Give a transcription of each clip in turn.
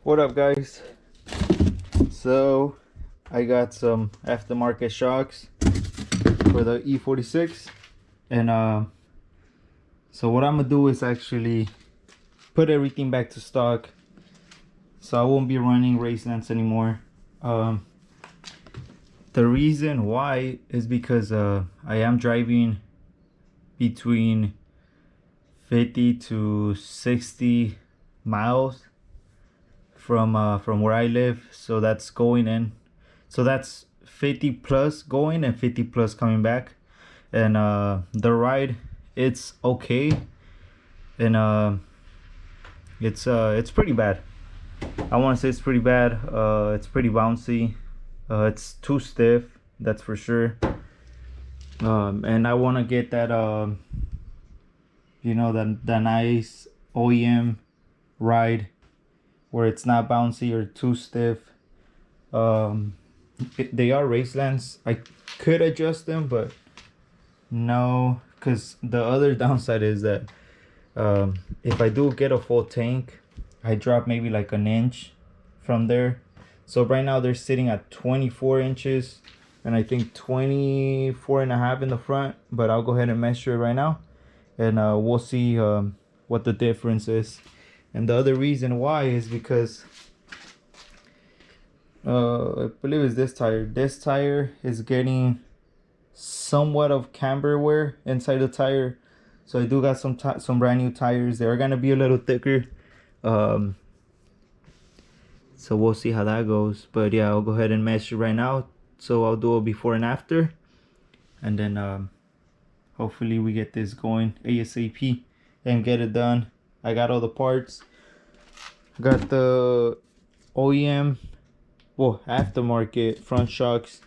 What up, guys? So I got some aftermarket shocks for the E46, and so what I'm gonna do is actually put everything back to stock, so I won't be running Racelands anymore. The reason why is because I am driving between 50 to 60 miles from where I live, so that's going in, so that's 50 plus going and 50 plus coming back. And the ride, it's okay, and it's pretty bad. I want to say it's pretty bad. It's pretty bouncy. It's too stiff, that's for sure. And I want to get that you know, that nice OEM ride where it's not bouncy or too stiff. They are Racelands. I could adjust them, but no, because the other downside is that if I do get a full tank, I drop maybe like an inch from there. So right now they're sitting at 24 inches and I think 24 and a half in the front, but I'll go ahead and measure it right now, and we'll see what the difference is. And the other reason why is because I believe it's this tire. This tire is getting somewhat of camber wear inside the tire, so I do got some brand new tires. They're gonna be a little thicker, so we'll see how that goes. But yeah, I'll go ahead and measure right now, so I'll do a before and after, and then hopefully we get this going ASAP and get it done. I got all the parts. I got the OEM, well, aftermarket front shocks.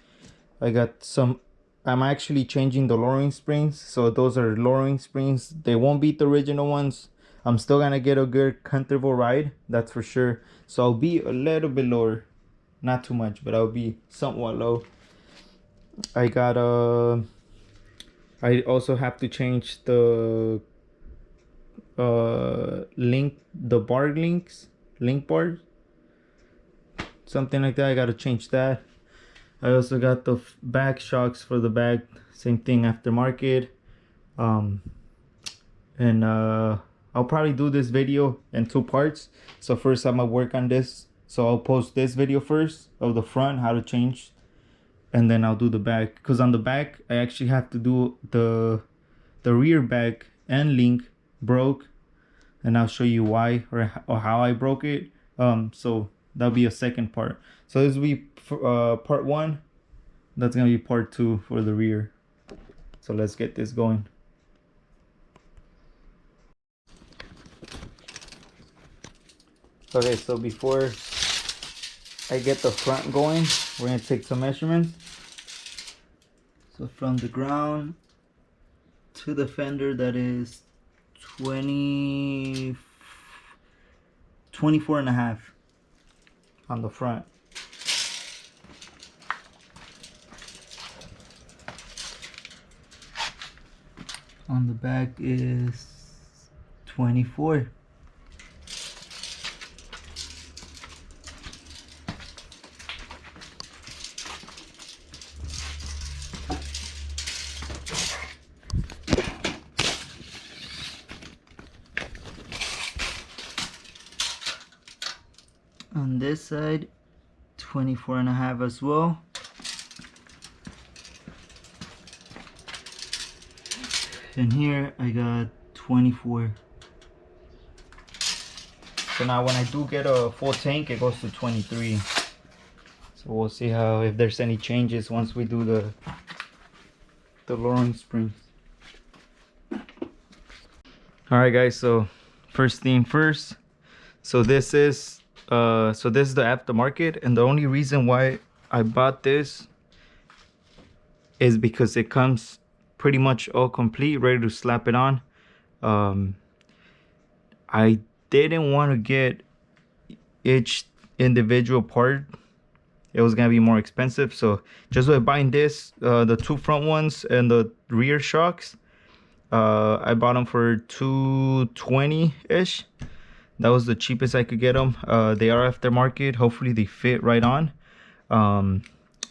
I got some. I'm actually changing the lowering springs, so those are lowering springs. They won't beat the original ones. I'm still gonna get a good comfortable ride, that's for sure. So I'll be a little bit lower, not too much, but I'll be somewhat low. I got I also have to change the link bars, something like that. I gotta change that. I also got the back shocks for the back, same thing, aftermarket. And I'll probably do this video in two parts. So first I'm gonna work on this, so I'll post this video first of the front, how to change, and then I'll do the back, because on the back I actually have to do the rear back and link broke, and I'll show you why or how I broke it. So that'll be a second part. So this will be part one. That's gonna be part two for the rear. So let's get this going. Okay, so before I get the front going, we're gonna take some measurements. So from the ground to the fender, that is 24 and a half on the front. On the back is 24. On this side, 24 and a half as well. And here I got 24. So now when I do get a full tank, it goes to 23. So we'll see how, if there's any changes once we do the lowering springs. Alright guys, so first thing first. So this is the aftermarket, and the only reason why I bought this is because it comes pretty much all complete, ready to slap it on. I didn't want to get each individual part. It was gonna be more expensive, so just by buying this, the two front ones and the rear shocks, I bought them for $220 ish. That was the cheapest I could get them. They are aftermarket. Hopefully they fit right on.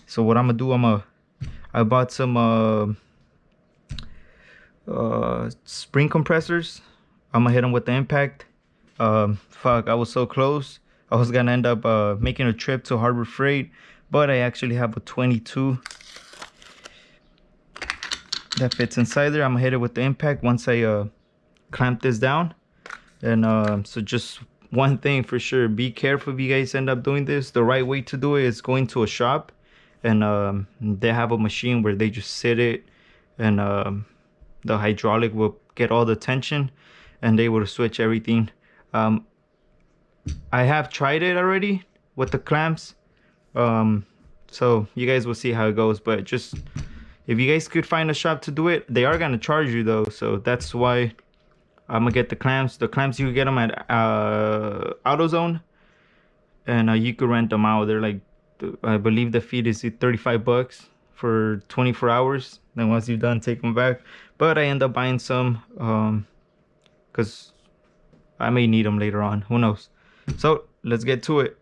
So what I'm gonna do, I bought some spring compressors. I'm gonna hit them with the impact. Fuck, I was so close. I was gonna end up making a trip to Harbor Freight, but I actually have a 22 that fits inside there. I'm gonna hit it with the impact once I clamp this down. And so just one thing for sure, be careful if you guys end up doing this. The right way to do it is going to a shop, and they have a machine where they just sit it, and the hydraulic will get all the tension, and they will switch everything. I have tried it already with the clamps, so you guys will see how it goes. But just if you guys could find a shop to do it, they are gonna charge you though, so that's why I'm gonna get the clamps. The clamps, you can get them at AutoZone, and you could rent them out. They're like, I believe the fee is 35 bucks for 24 hours. Then once you're done, take them back. But I end up buying some because I may need them later on. Who knows? So let's get to it.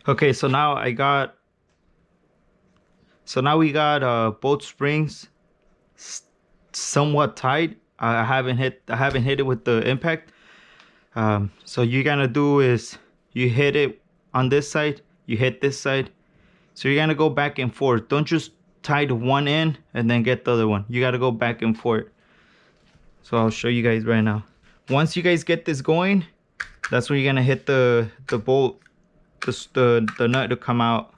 Okay, so now we got both springs somewhat tight. I haven't hit it with the impact. So you're gonna do is you hit it on this side, you hit this side. So you're gonna go back and forth. Don't just tie the one end and then get the other one. You gotta go back and forth. So I'll show you guys right now. Once you guys get this going, that's when you're gonna hit the bolt, the nut to come out.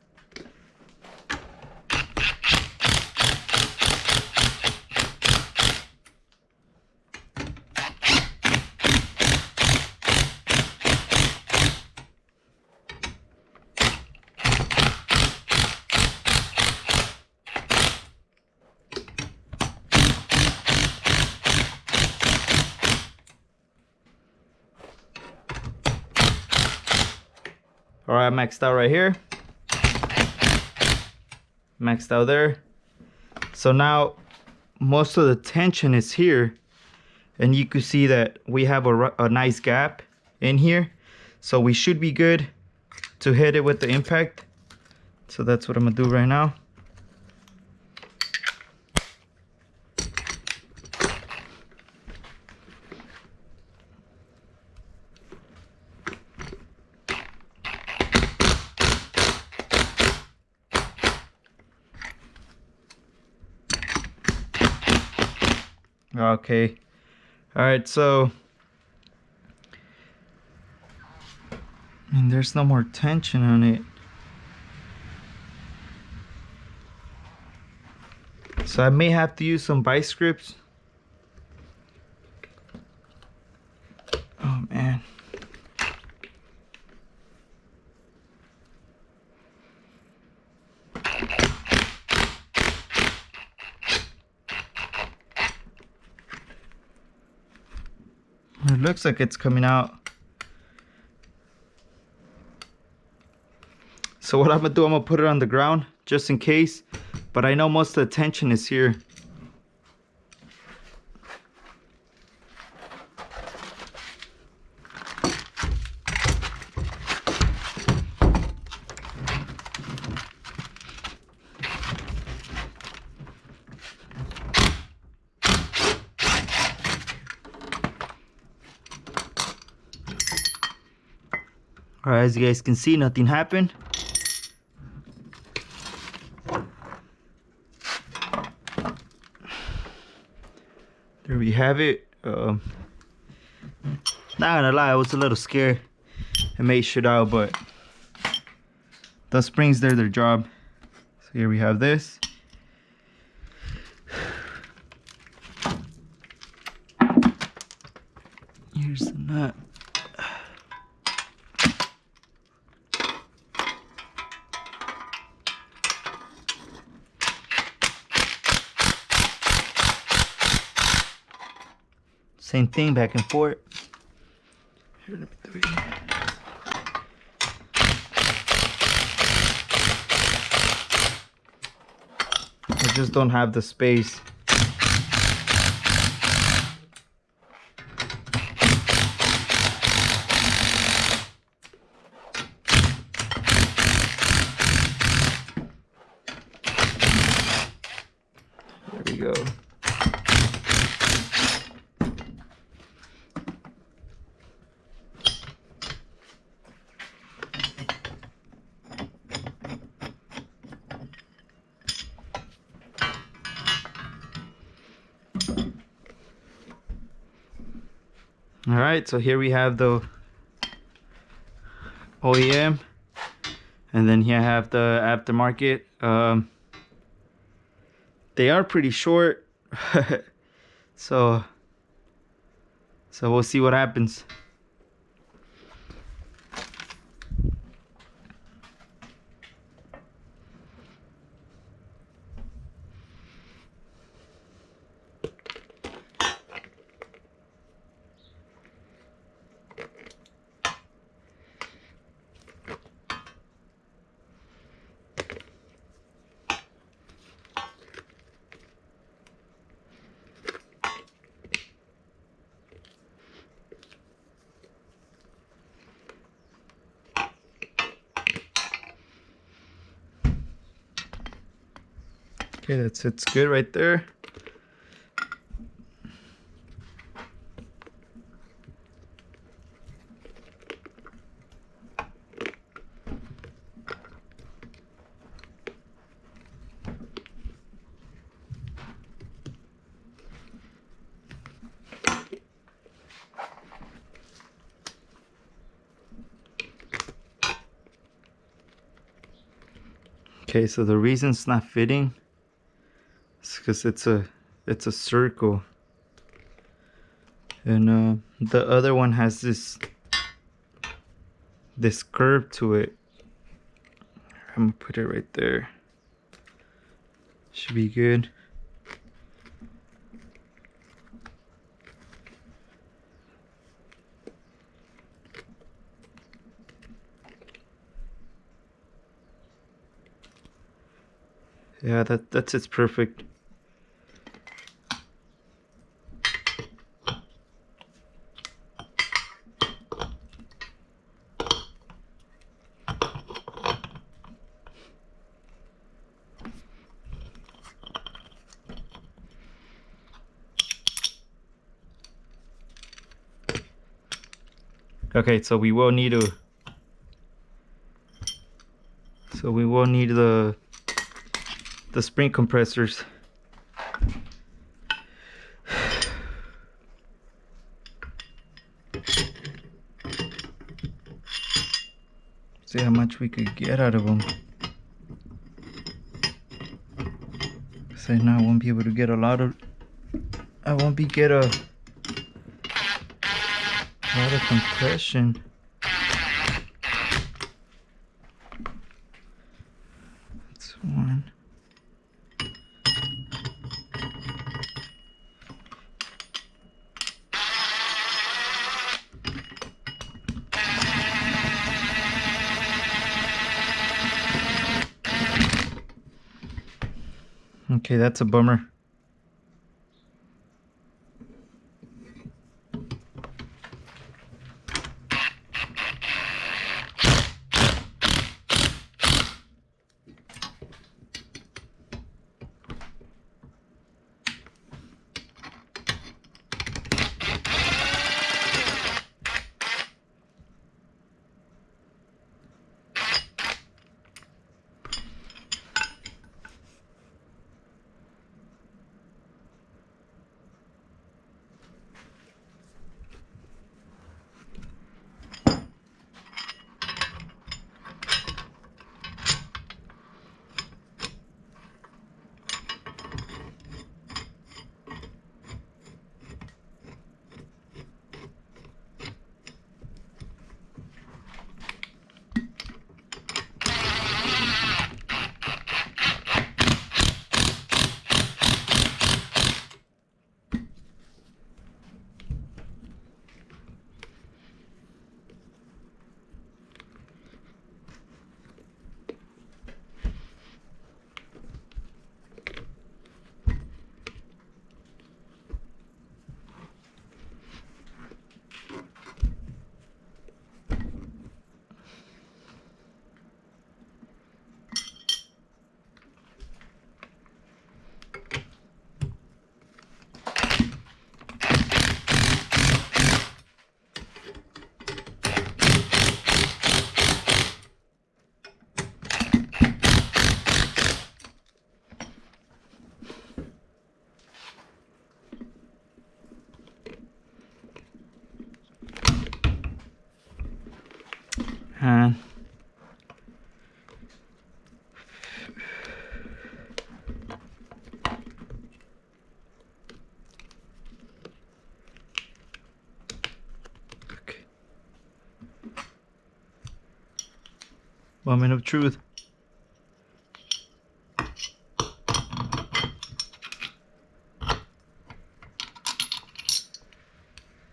All right, maxed out right here. Maxed out there. So now most of the tension is here, and you can see that we have a nice gap in here. So we should be good to hit it with the impact. So that's what I'm gonna do right now. Okay, all right, so and there's no more tension on it, so I may have to use some vice grips. Oh man. It looks like it's coming out. So what I'm gonna do, I'm gonna put it on the ground just in case, but I know most of the tension is here. Alright, as you guys can see, nothing happened. There we have it. Not gonna lie, I was a little scared and made shit out, but the springs did their job. So here we have this. Here's the nut. Same thing, back and forth. Here, let me do it. I just don't have the space. There we go. All right, so here we have the OEM, and then here I have the aftermarket. They are pretty short, so we'll see what happens. Okay, that sits good right there. Okay, so the reason it's not fitting is because it's a circle, and the other one has this curve to it. I'm gonna put it right there. Should be good. Yeah, that's it's perfect. Okay, so we will need the spring compressors. See how much we could get out of them. So now I won't be able to get a lot of. I won't be get a lot of compression. That's one. Okay, that's a bummer. Moment of truth.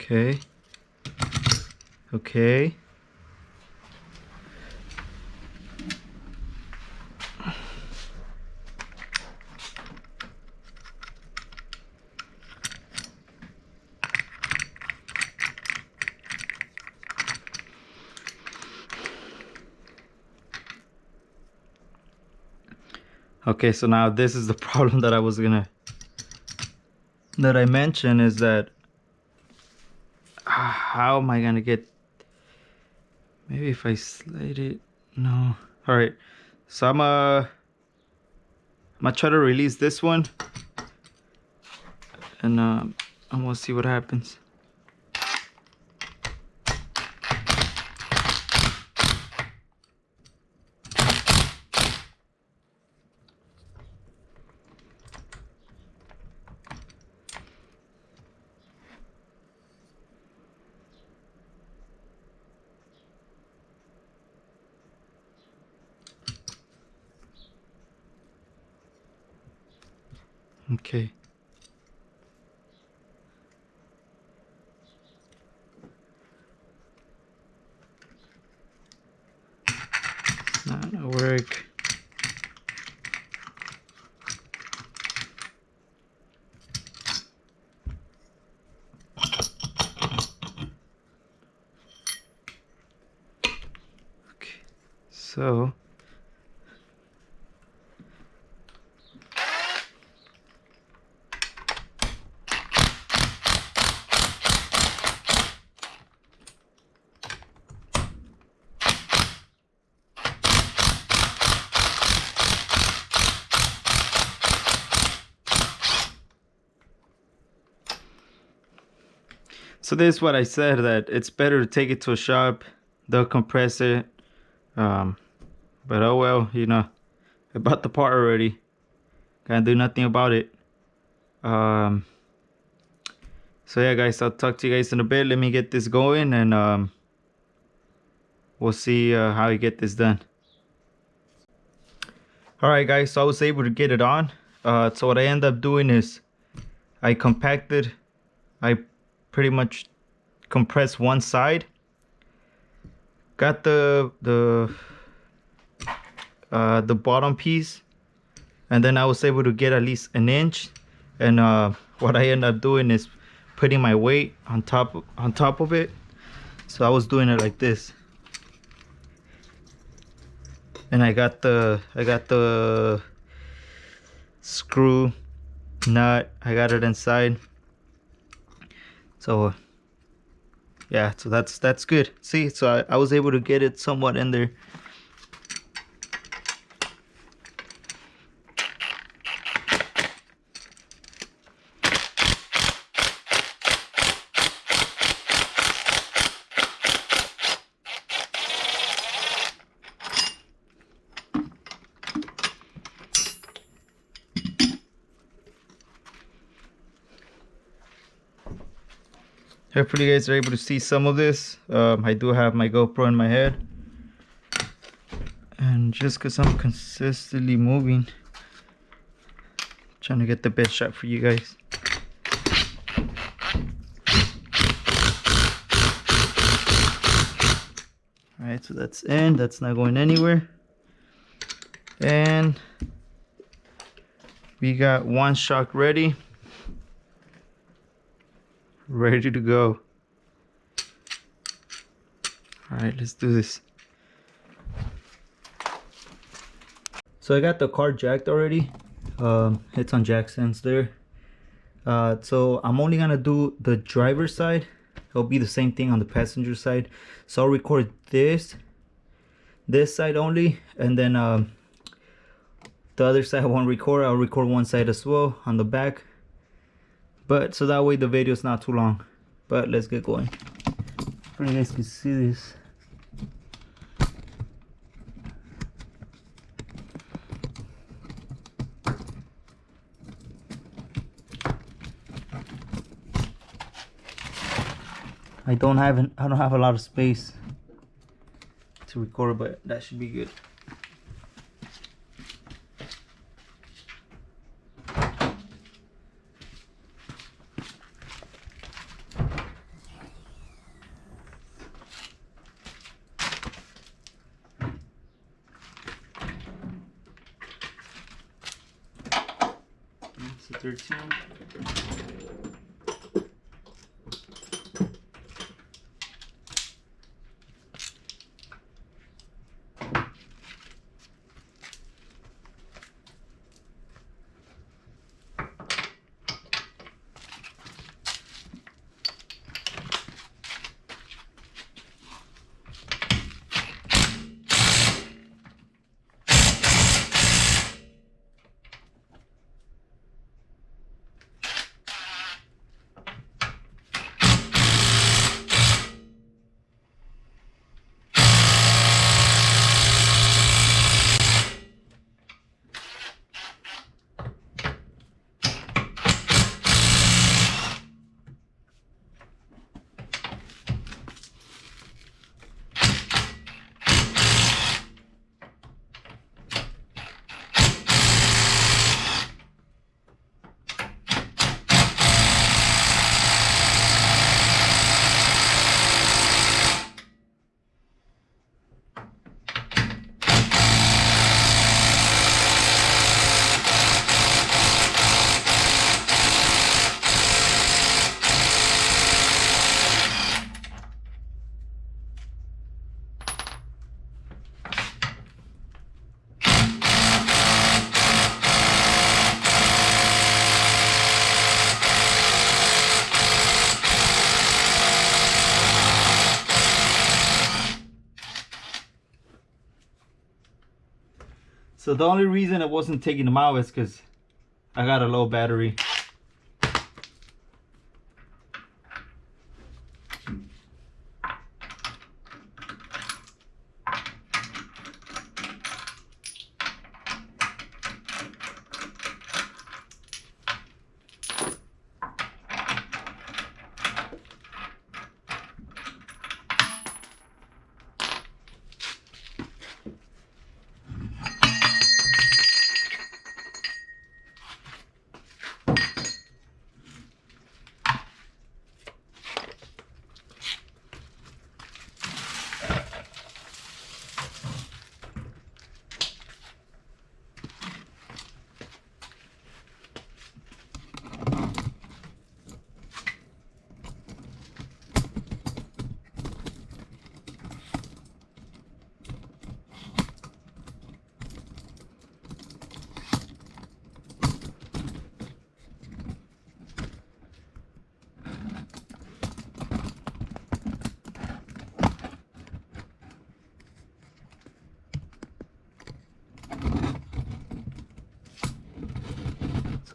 Okay. Okay. Okay, so now this is the problem that I mentioned, is that how am I gonna get, maybe if I slide it, no. All right, so I'm gonna try to release this one, and I'm gonna see what happens. Okay. It's not gonna work. Okay, so this is what I said, that it's better to take it to a shop. They'll compress it. But oh well, you know, I bought the part already. Can't do nothing about it. So yeah, guys, I'll talk to you guys in a bit. Let me get this going, and we'll see how we get this done. All right, guys, so I was able to get it on. So what I end up doing is I pretty much compressed one side. Got the bottom piece, and then I was able to get at least an inch. And what I end up doing is putting my weight on top of it. So I was doing it like this, and I got the screw nut, I got it inside. So yeah, so that's good. See, so I was able to get it somewhat in there. Hopefully you guys are able to see some of this. I do have my GoPro in my head, and just because I'm consistently moving, trying to get the best shot for you guys. Alright, so that's in, that's not going anywhere. And we got one shock ready to go. All right, let's do this. So I got the car jacked already. It's on jack stands there. So I'm only gonna do the driver's side. It'll be the same thing on the passenger side. So I'll record this side only, and then the other side I won't record. I'll record one side as well on the back. But so that way the video is not too long. But let's get going. So you guys can see this. I don't have a lot of space to record, but that should be good. It's a 13. So the only reason I wasn't taking them out is because I got a low battery.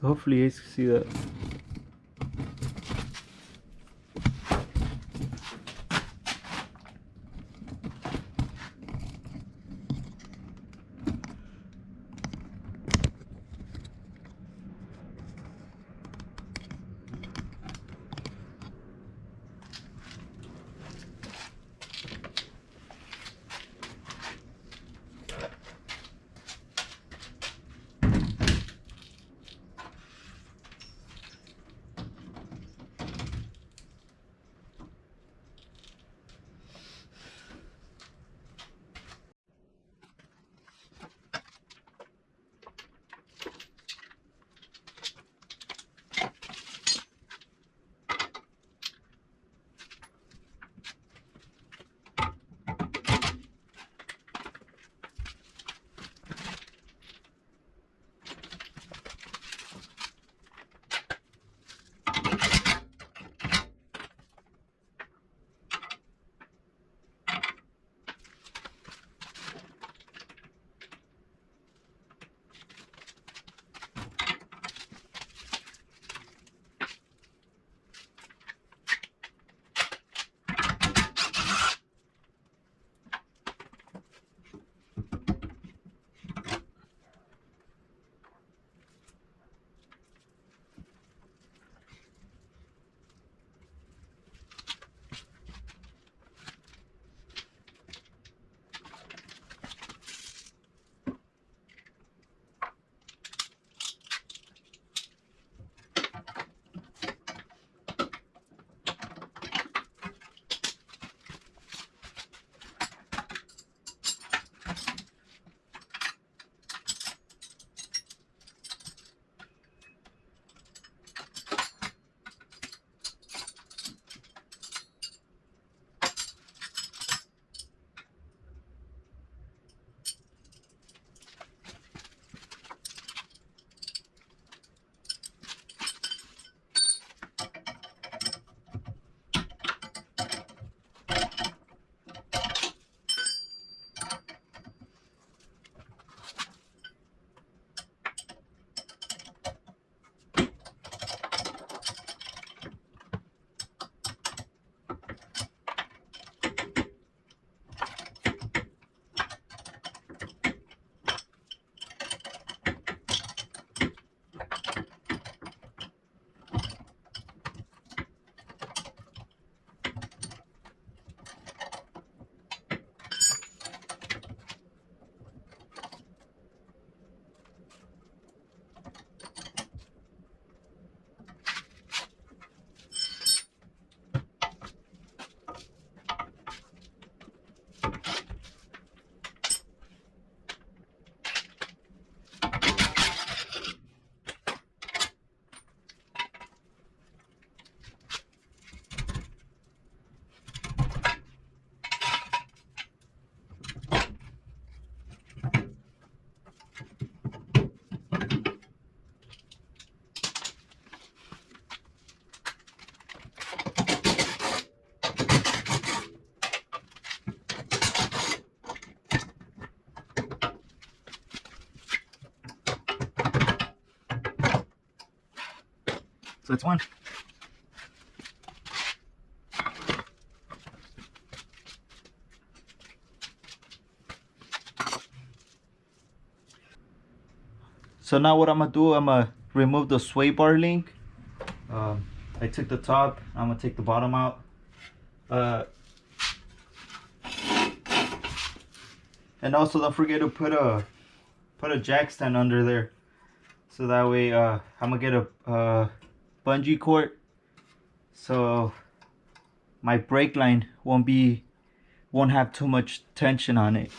So hopefully you guys can see that. So that's one. So now what I'm gonna do, I'm gonna remove the sway bar link. I took the top, I'm gonna take the bottom out. And also don't forget to put a jack stand under there. So that way I'm gonna get a bungee cord. So my brake line won't have too much tension on it.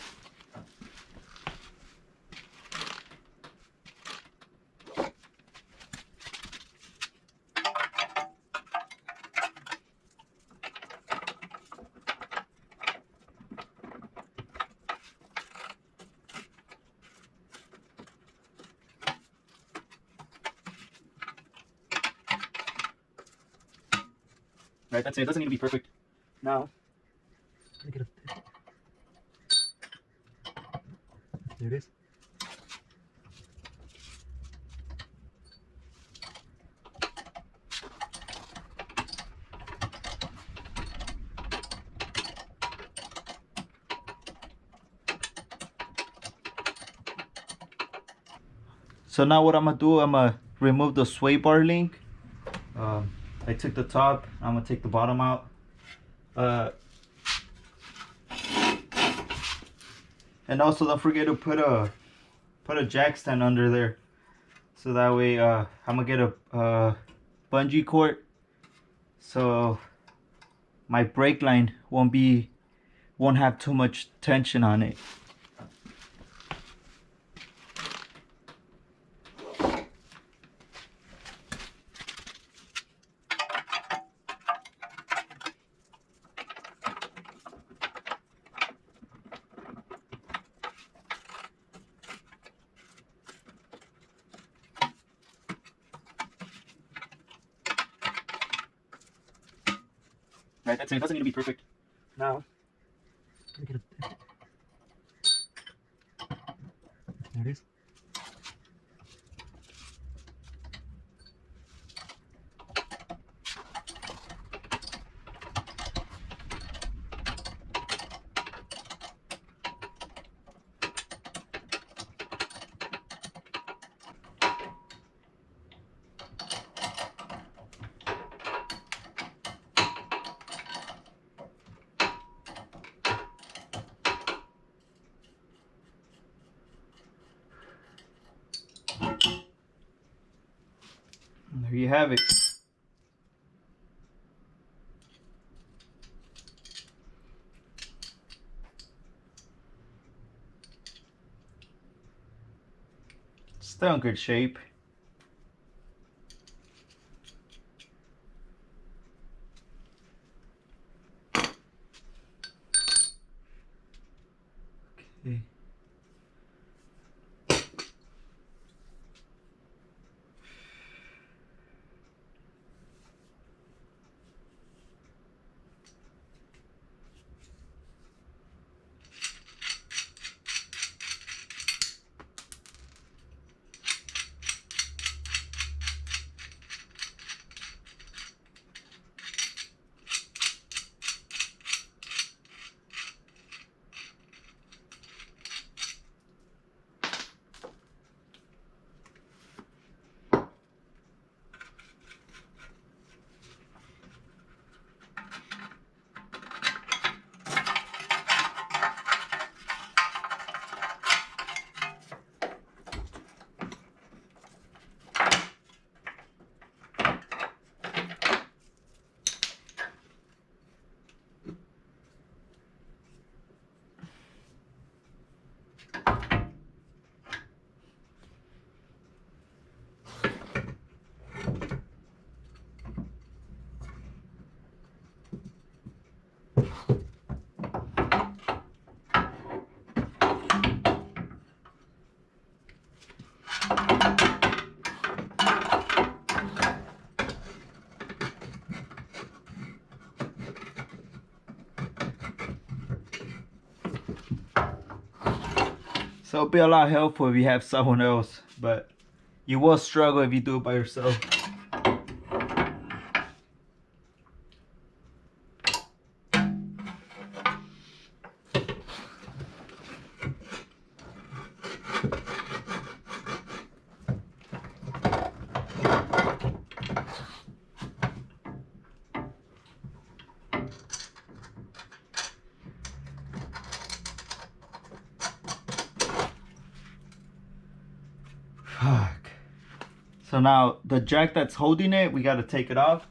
Right, that's it. It doesn't need to be perfect. Now, let me get up there. There it is. So now what I'm gonna do, I'm gonna remove the sway bar link. I took the top, I'm gonna take the bottom out. And also don't forget to put a jack stand under there. So that way I'm gonna get a bungee cord. So my brake line won't have too much tension on it. Right, that's it. It doesn't need to be perfect. Now, let me get up there. There it is. And there you have it. Still in good shape. Okay. So it'll be a lot helpful if you have someone else, but you will struggle if you do it by yourself. Fuck. So now the jack that's holding it, we got to take it off.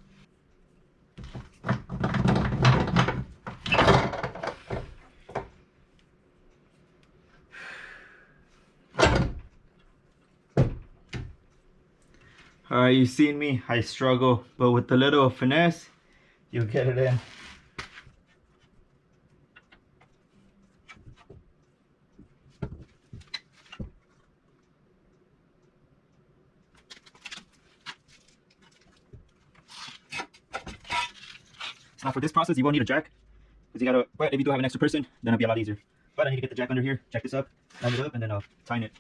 Alright, you've seen me, I struggle, but with a little finesse, you'll get it in. Now for this process, you won't need a jack, because you gotta, but if you do have an extra person, then it'll be a lot easier. But I need to get the jack under here, jack this up, line it up, and then tighten it.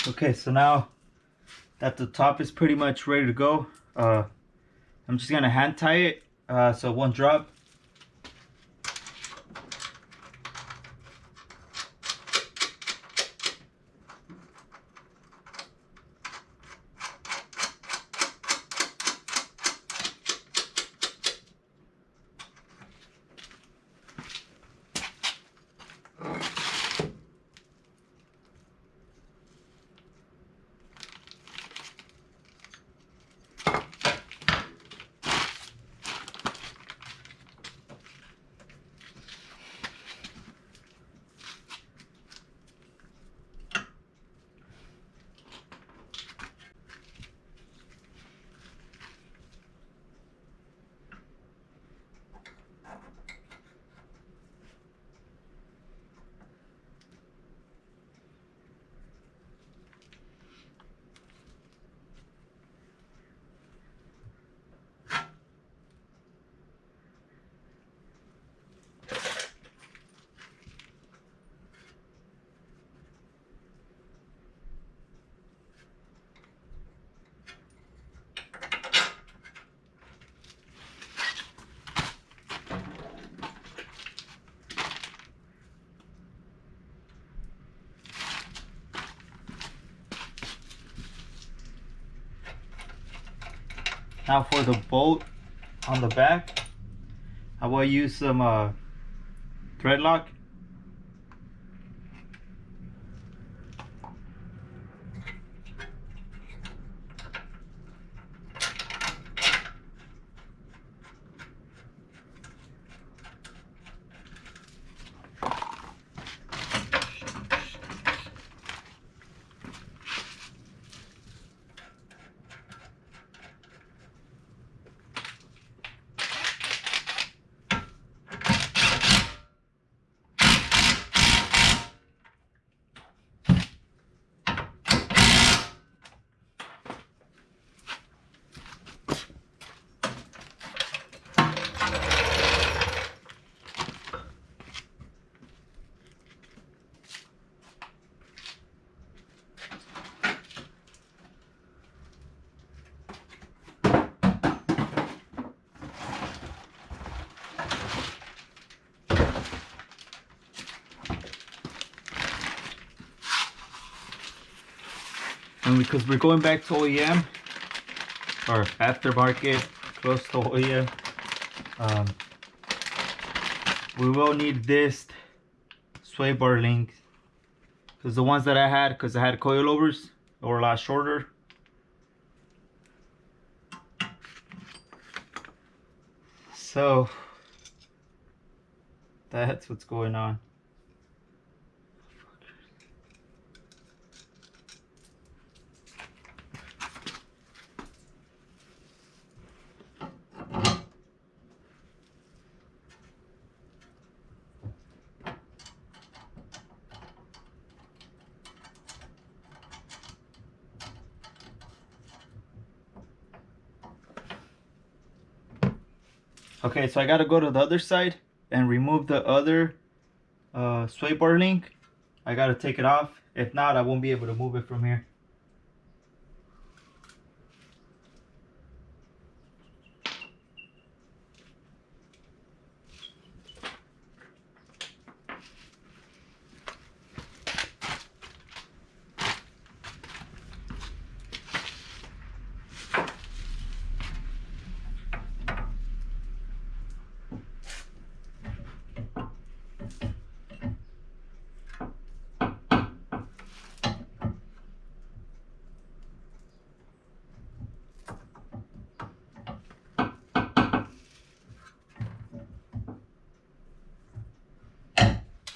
Okay, so now that the top is pretty much ready to go, I'm just gonna hand tie it, so one drop. Now for the bolt on the back, I will use some thread lock. And because we're going back to OEM or aftermarket, close to OEM, we will need this sway bar link, because the ones that I had, because I had coilovers, they were a lot shorter. So that's what's going on. Okay, so I gotta go to the other side and remove the other sway bar link. I gotta take it off. If not, I won't be able to move it from here.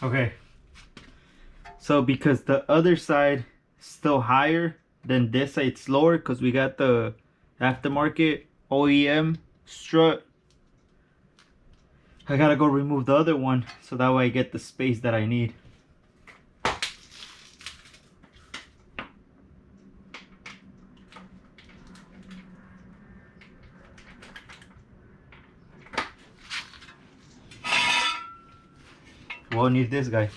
Okay, so because the other side is still higher than this side, it's lower because we got the aftermarket OEM strut. I gotta go remove the other one so that way I get the space that I need. We'll need this guy.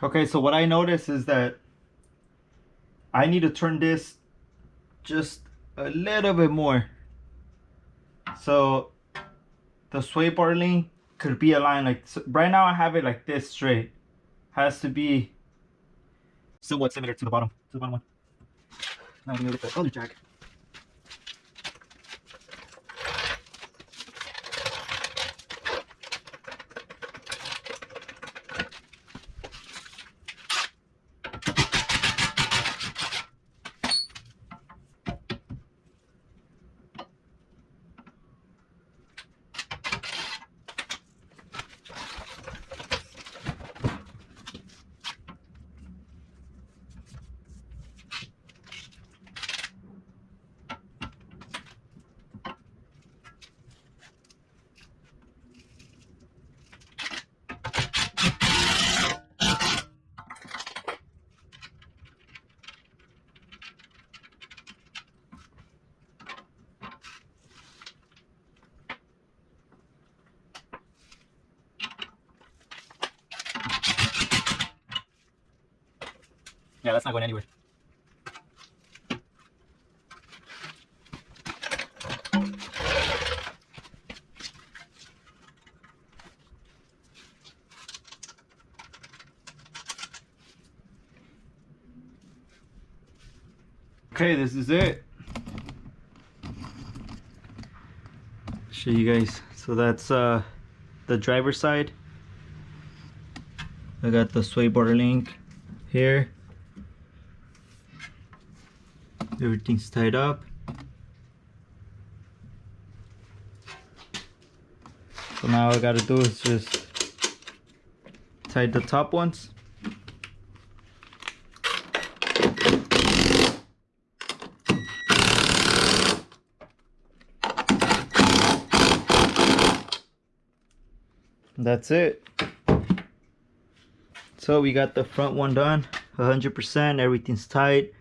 Okay, so what I noticed is that I need to turn this just a little bit more. So the sway bar link could be aligned like, so right now I have it like this straight. Has to be somewhat similar to the bottom one. Now I'm gonna get the other jack. Yeah, that's not going anywhere. Okay, this is it. Show you guys. So that's the driver's side. I got the sway bar link here. Everything's tied up. So now all I gotta do is just tie the top ones. That's it. So we got the front one done 100%. Everything's tight.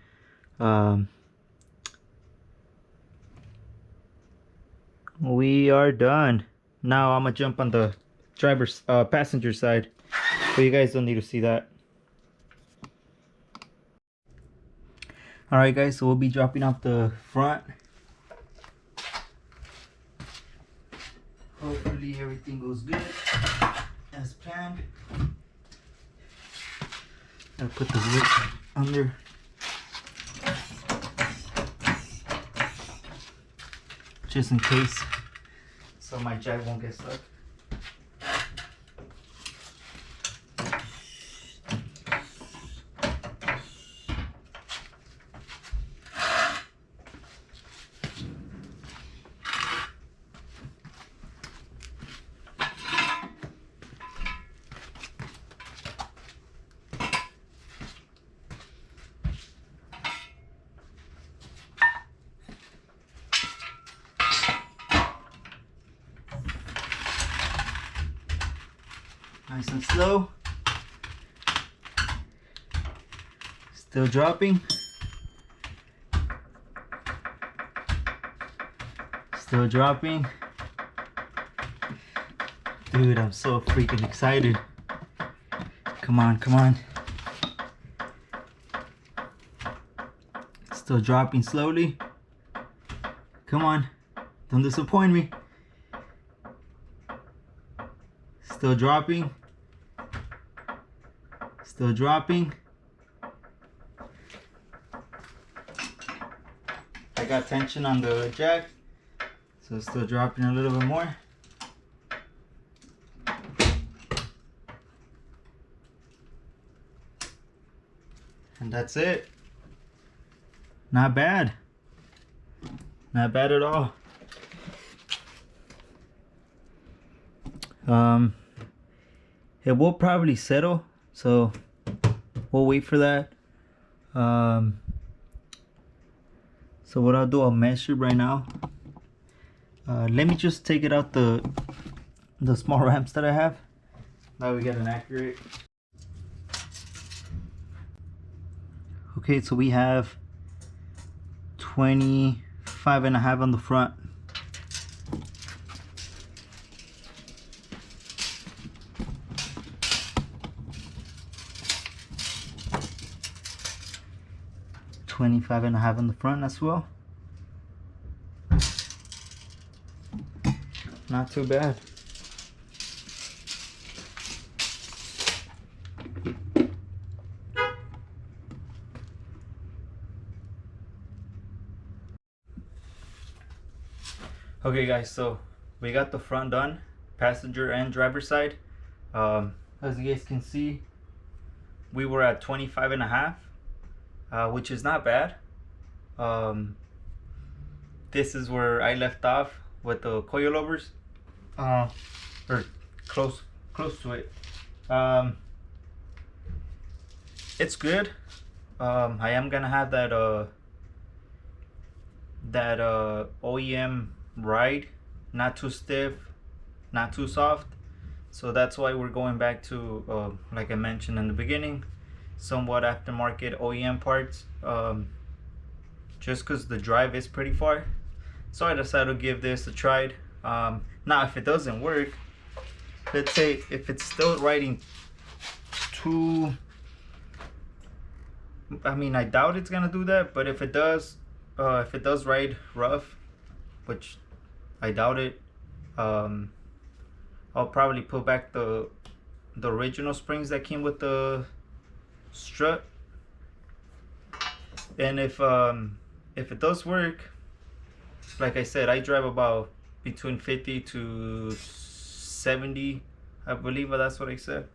We are done. Now I'm gonna jump on the driver's passenger side, but you guys don't need to see that. All right guys, so we'll be dropping off the front. Hopefully everything goes good as planned. I'll put the wood under. Just in case, so my jack won't get stuck. Nice and slow. Still dropping. Still dropping. Dude, I'm so freaking excited. Come on, come on. Still dropping slowly. Come on. Don't disappoint me. Still dropping. Still dropping. I got tension on the jack, so it's still dropping a little bit more. And that's it. Not bad. Not bad at all. It will probably settle, so we'll wait for that. So what I'll do, I'll measure right now. Let me just take it out the small ramps that I have. Now we get an accurate. Okay, so we have 25.5 on the front. $25.5 on the front as well. Not too bad. Okay guys, so we got the front done, passenger and driver side. As you guys can see, we were at 25.5. Which is not bad. This is where I left off with the coilovers, or close to it. It's good. I am gonna have that OEM ride, not too stiff, not too soft. So that's why we're going back to, like I mentioned in the beginning, somewhat aftermarket OEM parts, just because the drive is pretty far. So I decided to give this a try. Now if it doesn't work, let's say if it's still riding too, I mean, I doubt it's gonna do that, but if it does ride rough, which I doubt it, I'll probably put back the original springs that came with the strut. And if it does work, like I said, I drive about between 50 to 70, I believe that's what I said.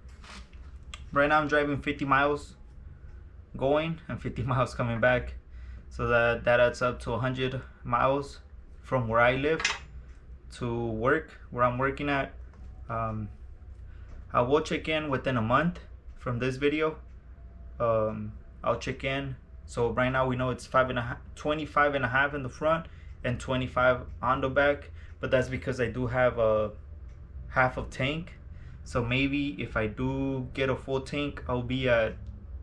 Right now I'm driving 50 miles going and 50 miles coming back, so that adds up to 100 miles from where I live to work, where I'm working at. I will check in within a month from this video. I'll check in. So right now we know it's 25.5 in the front and 25 on the back, but that's because I do have a half of tank. So maybe if I do get a full tank, I'll be at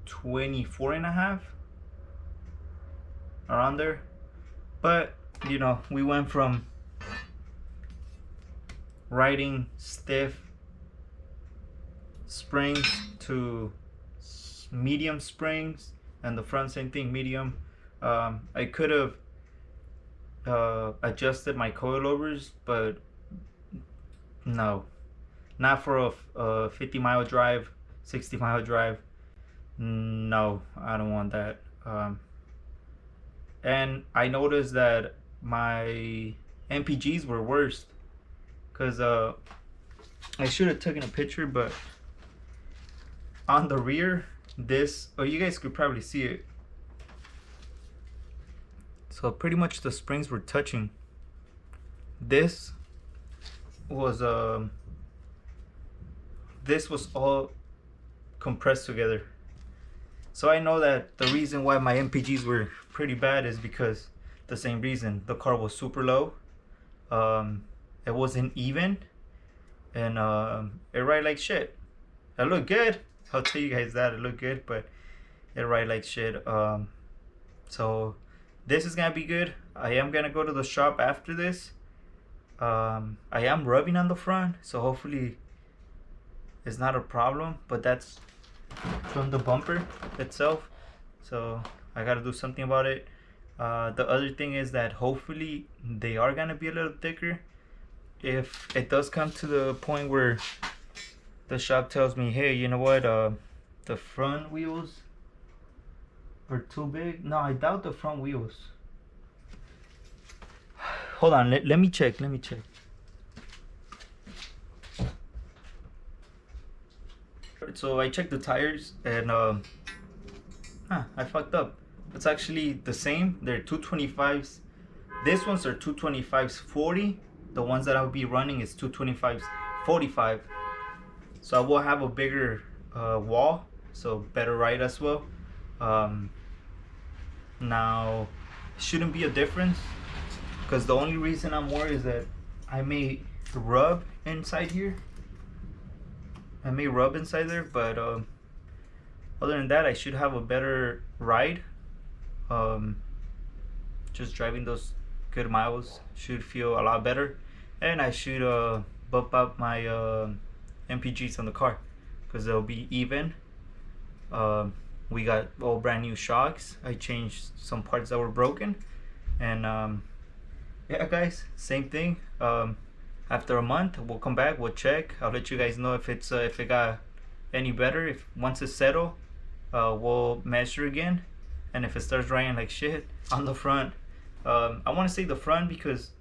24.5 around there. But you know, we went from riding stiff springs to medium springs, and the front same thing, medium. I could have adjusted my coilovers, but no, not for a 50-mile drive, 60-mile drive. No, I don't want that. And I noticed that my MPGs were worse because I should have taken a picture, but on the rear, this, oh, you guys could probably see it. So pretty much the springs were touching. This was all compressed together. So I know that the reason why my MPGs were pretty bad is because the same reason. The car was super low. It wasn't even, and it ride like shit. It looked good. I'll tell you guys that it looked good, but it ride like shit. So this is gonna be good. I am gonna go to the shop after this. I am rubbing on the front, so hopefully it's not a problem. But that's from the bumper itself, so I gotta do something about it. The other thing is that hopefully they are gonna be a little thicker. If it does come to the point where the shop tells me, hey, you know what, the front wheels are too big. No, I doubt the front wheels. Hold on, let me check. So I checked the tires and I fucked up. It's actually the same. They're 225s. This ones are 225s 40. The ones that I'll be running is 225s 45. So I will have a bigger wall, so better ride as well. Now, shouldn't be a difference, because the only reason I'm worried is that I may rub inside here. I may rub inside there, but other than that, I should have a better ride. Just driving those good miles should feel a lot better, and I should bump up my MPGs on the car because they'll be even. We got all brand new shocks. I changed some parts that were broken, and yeah, guys, same thing. After a month, we'll come back, we'll check. I'll let you guys know if it's if it got any better. If once it's settled, we'll measure again, and if it starts raining like shit on the front, I want to say the front because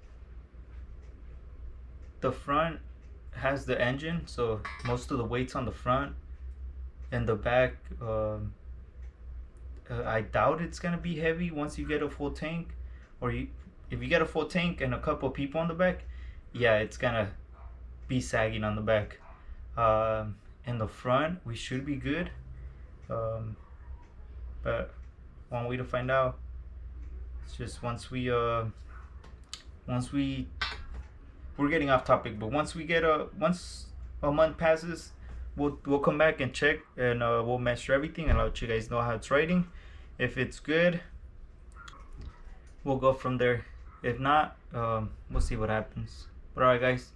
the front has the engine, so most of the weight's on the front, and the back. I doubt it's gonna be heavy once you get a full tank, or if you get a full tank and a couple people on the back, yeah, it's gonna be sagging on the back. In the front, we should be good, but one way to find out, it's just once we're getting off topic, but once a month passes, we'll come back and check, and we'll measure everything and I'll let you guys know how it's riding. If it's good, we'll go from there. If not, we'll see what happens. But alright, guys,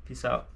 peace out.